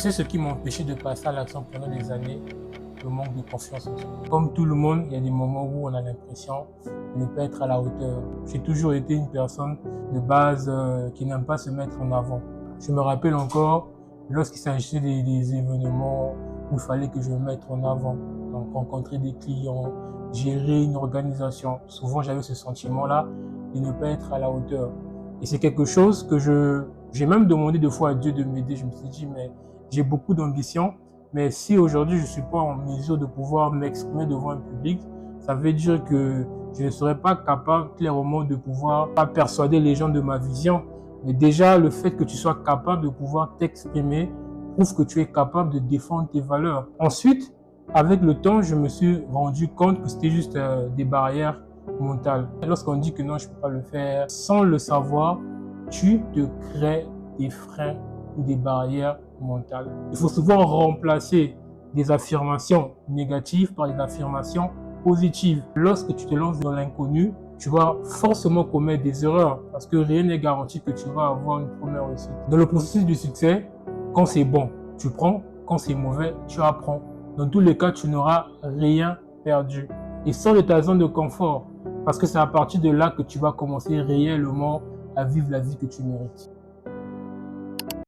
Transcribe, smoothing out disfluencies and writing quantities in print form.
sais ce qui m'a empêché de passer à l'action pendant des années, le manque de confiance en soi. Comme tout le monde, il y a des moments où on a l'impression de ne pas être à la hauteur. J'ai toujours été une personne de base qui n'aime pas se mettre en avant. Je me rappelle encore lorsqu'il s'agissait des événements où il fallait que je me mette en avant. Donc rencontrer des clients, gérer une organisation. Souvent j'avais ce sentiment-là de ne pas être à la hauteur. Et c'est quelque chose que j'ai même demandé deux fois à Dieu de m'aider. Je me suis dit, mais j'ai beaucoup d'ambition, mais si aujourd'hui je ne suis pas en mesure de pouvoir m'exprimer devant un public, ça veut dire que je ne serais pas capable clairement de pouvoir pas persuader les gens de ma vision. Mais déjà, le fait que tu sois capable de pouvoir t'exprimer prouve que tu es capable de défendre tes valeurs. Ensuite, avec le temps, je me suis rendu compte que c'était juste des barrières mentales. Lorsqu'on dit que non, je ne peux pas le faire, sans le savoir, tu te crées des freins ou des barrières mentales. Il faut souvent remplacer des affirmations négatives par des affirmations positives. Lorsque tu te lances dans l'inconnu, tu vas forcément commettre des erreurs parce que rien n'est garanti que tu vas avoir une première réussite. Dans le processus du succès, quand c'est bon, tu prends. Quand c'est mauvais, tu apprends. Dans tous les cas, tu n'auras rien perdu. Et sors de ta zone de confort parce que c'est à partir de là que tu vas commencer réellement à vivre la vie que tu mérites.